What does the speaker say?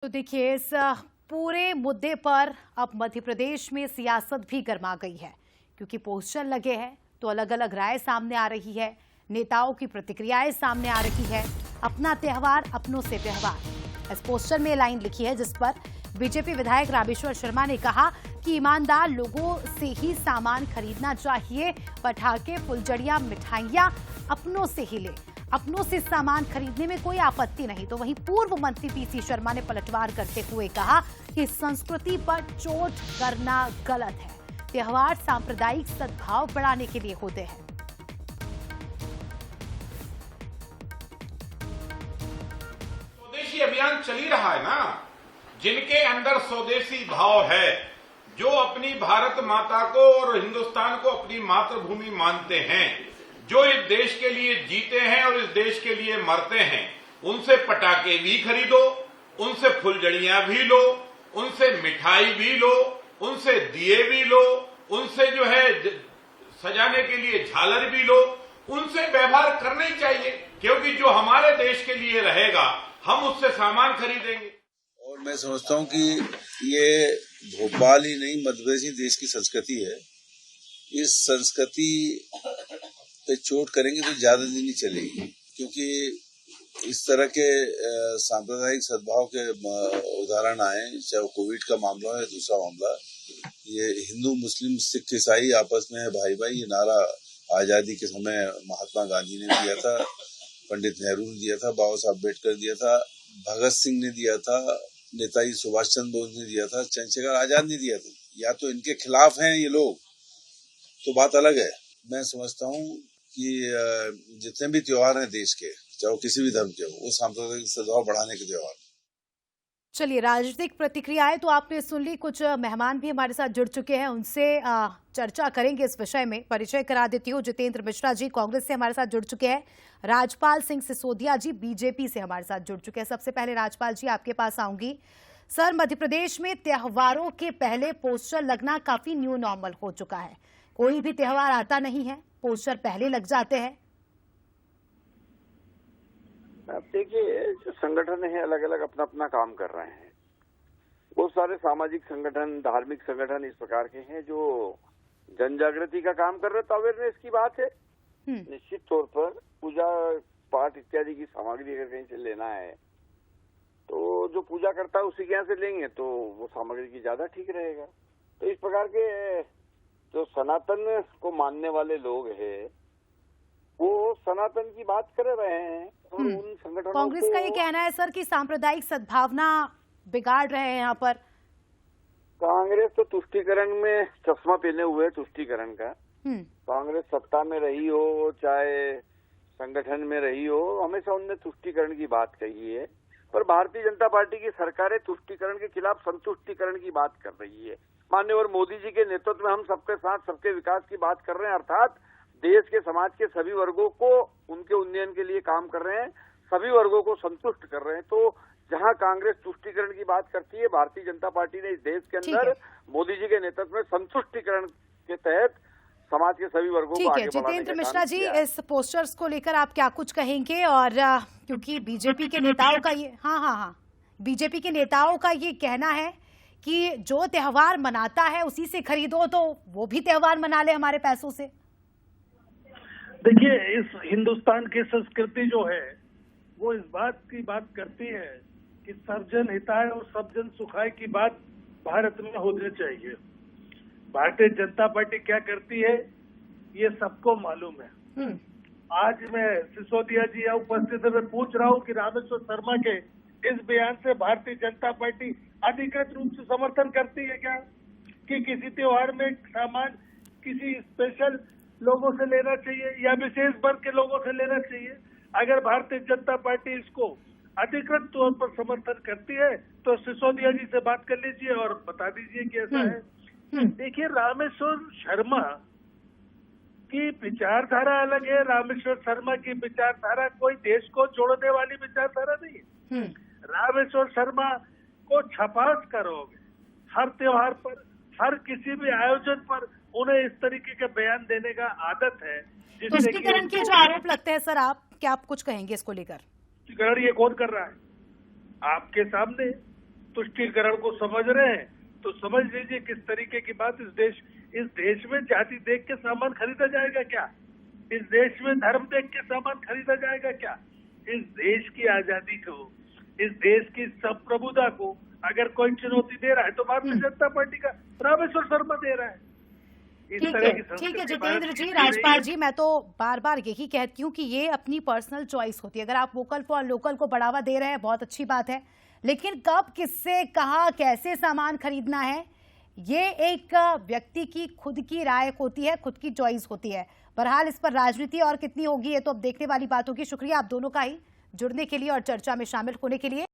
तो देखिए इस पूरे मुद्दे पर अब मध्य प्रदेश में सियासत भी गर्मा गई है क्योंकि पोस्टर लगे हैं तो अलग अलग राय सामने आ रही है। नेताओं की प्रतिक्रियाएं सामने आ रही है। अपना त्योहार अपनों से व्यवहार, इस पोस्टर में लाइन लिखी है जिस पर बीजेपी विधायक रामेश्वर शर्मा ने कहा कि ईमानदार लोगों से ही सामान खरीदना चाहिए। पटाखे, फुलझड़ियां, मिठाइयां अपनों से ही ले, अपनों से सामान खरीदने में कोई आपत्ति नहीं। तो वहीं पूर्व मंत्री पीसी शर्मा ने पलटवार करते हुए कहा कि संस्कृति पर चोट करना गलत है। त्योहार सांप्रदायिक सद्भाव बढ़ाने के लिए होते हैं। स्वदेशी अभियान चल ही रहा है ना, जिनके अंदर स्वदेशी भाव है, जो अपनी भारत माता को और हिंदुस्तान को अपनी मातृभूमि मानते हैं, जो इस देश के लिए जीते हैं और इस देश के लिए मरते हैं, उनसे पटाखे भी खरीदो, उनसे फुलझड़ियां भी लो, उनसे मिठाई भी लो, उनसे दिए भी लो, उनसे जो है सजाने के लिए झालर भी लो। उनसे व्यवहार करना ही चाहिए, क्योंकि जो हमारे देश के लिए रहेगा हम उससे सामान खरीदेंगे। और मैं समझता हूं कि ये भोपाल ही नहीं, मध्य प्रदेश ही देश की संस्कृति है। इस संस्कृति पे चोट करेंगे तो ज्यादा दिन नहीं चलेगी, क्योंकि इस तरह के सांप्रदायिक सद्भाव के उदाहरण आए, चाहे कोविड का मामला है, दूसरा मामला ये हिंदू मुस्लिम सिख ईसाई आपस में भाई भाई, ये नारा आजादी के समय महात्मा गांधी ने दिया था, पंडित नेहरू ने दिया था, बाबा साहब अम्बेडकर दिया था, भगत सिंह ने दिया था, नेताजी सुभाष चंद्र बोस ने दिया था, चंद्रशेखर आजाद ने दिया था। या तो इनके खिलाफ हैं ये लोग तो बात अलग है। मैं समझता हूँ कि जितने भी त्योहार हैं देश के, चाहे वो किसी भी धर्म के हो, वो सांप्रदायिक सद्भाव बढ़ाने के त्योहार। चलिए, राजनीतिक प्रतिक्रियाएं तो आपने सुन ली। कुछ मेहमान भी हमारे साथ जुड़ चुके हैं, उनसे चर्चा करेंगे इस विषय में। परिचय करा देती हूँ, जितेंद्र मिश्रा जी कांग्रेस से हमारे साथ जुड़ चुके हैं। राजपाल सिंह सिसोदिया जी बीजेपी से हमारे साथ जुड़ चुके हैं। सबसे पहले राजपाल जी आपके पास आऊंगी। सर, मध्य प्रदेश में त्योहारों के पहले पोस्टर लगना काफी न्यू नॉर्मल हो चुका है। कोई भी त्योहार आता नहीं है, पोस्टर पहले लग जाते हैं। आप देखिए, जो संगठन है अलग अलग अपना अपना काम कर रहे हैं। बहुत सारे सामाजिक संगठन, धार्मिक संगठन इस प्रकार के हैं जो जन जागृति का काम कर रहे हैं। तो अवेयरनेस की बात है। निश्चित तौर पर पूजा पाठ इत्यादि की सामग्री अगर कहीं से लेना है तो जो पूजा करता है उसी के यहाँ से लेंगे तो वो सामग्री की ज्यादा ठीक रहेगा। तो इस प्रकार के जो सनातन को मानने वाले लोग हैं वो सनातन की बात कर रहे हैं। और उन संगठनों कांग्रेस का ये कहना है सर कि सांप्रदायिक सद्भावना बिगाड़ रहे हैं यहाँ पर। कांग्रेस तो तुष्टीकरण में चश्मा पहने हुए है, तुष्टीकरण का। कांग्रेस सत्ता में रही हो चाहे संगठन में रही हो, हमेशा उनने तुष्टीकरण की बात कही है। पर भारतीय जनता पार्टी की सरकारें तुष्टीकरण के खिलाफ संतुष्टीकरण की बात कर रही है। माननीय मोदी जी के नेतृत्व में हम सबके साथ सबके विकास की बात कर रहे हैं, अर्थात देश के समाज के सभी वर्गों को उनके उन्नयन के लिए काम कर रहे हैं, सभी वर्गों को संतुष्ट कर रहे हैं। तो जहां कांग्रेस तुष्टीकरण की बात करती है, भारतीय जनता पार्टी ने इस देश के अंदर मोदी जी के नेतृत्व में संतुष्टीकरण के तहत समाज के सभी वर्गों को आगे बढ़ाने का काम किया। जितेंद्र मिश्रा जी, इस पोस्टर्स को लेकर आप क्या कुछ कहेंगे? और क्योंकि बीजेपी के नेताओं का ये बीजेपी के नेताओं का ये कहना है कि जो त्योहार मनाता है उसी से खरीदो, तो वो भी त्योहार मना ले हमारे पैसों से। देखिए, इस हिंदुस्तान की संस्कृति जो है वो इस बात की बात करती है कि सर्वजन हिताय और सबजन सुखाय की बात भारत में होनी चाहिए। भारतीय जनता पार्टी क्या करती है ये सबको मालूम है। आज मैं सिसोदिया जी या उपस्थित में पूछ रहा हूँ कि रामेश्वर शर्मा के इस बयान से भारतीय जनता पार्टी अधिकृत रूप से समर्थन करती है क्या कि किसी त्योहार में सामान किसी स्पेशल लोगों से लेना चाहिए या विशेष वर्ग के लोगों से लेना चाहिए? अगर भारतीय जनता पार्टी इसको अधिकृत तौर पर समर्थन करती है तो सिसोदिया जी से बात कर लीजिए और बता दीजिए कि ऐसा है। देखिए, रामेश्वर शर्मा की विचारधारा अलग है। रामेश्वर शर्मा की विचारधारा कोई देश को जोड़ने वाली विचारधारा नहीं है। रामेश्वर शर्मा को छपास करोगे हर त्योहार पर, हर किसी भी आयोजन पर उन्हें इस तरीके के बयान देने का आदत है। तुष्टीकरण के जो आरोप लगते हैं सर, आप क्या कुछ कहेंगे इसको लेकर? तुष्टीकरण ये कौन कर रहा है? आपके सामने तुष्टीकरण को समझ रहे हैं, तो समझ लीजिए किस तरीके की बात। इस देश में जाति देख के सामान खरीदा जाएगा क्या? इस देश में धर्म देख के सामान खरीदा जाएगा क्या? इस देश की आजादी को, इस देश की संप्रभुता को अगर कोई चुनौती दे रहा है तो भारतीय जनता पार्टी का रामेश्वर शर्मा दे रहा है। ठीक है जितेंद्र जी, राजपाल जी, मैं तो बार बार यही कहती हूँ कि ये अपनी पर्सनल चॉइस होती है। अगर आप वोकल फॉर लोकल को बढ़ावा दे रहे हैं, बहुत अच्छी बात है, लेकिन कब, किससे, कहाँ, कैसे सामान खरीदना है, ये एक व्यक्ति की खुद की राय होती है, खुद की चॉइस होती है। बहरहाल इस पर राजनीति और कितनी होगी ये तो अब देखने वाली बात होगी। शुक्रिया आप दोनों का ही जुड़ने के लिए और चर्चा में शामिल होने के लिए।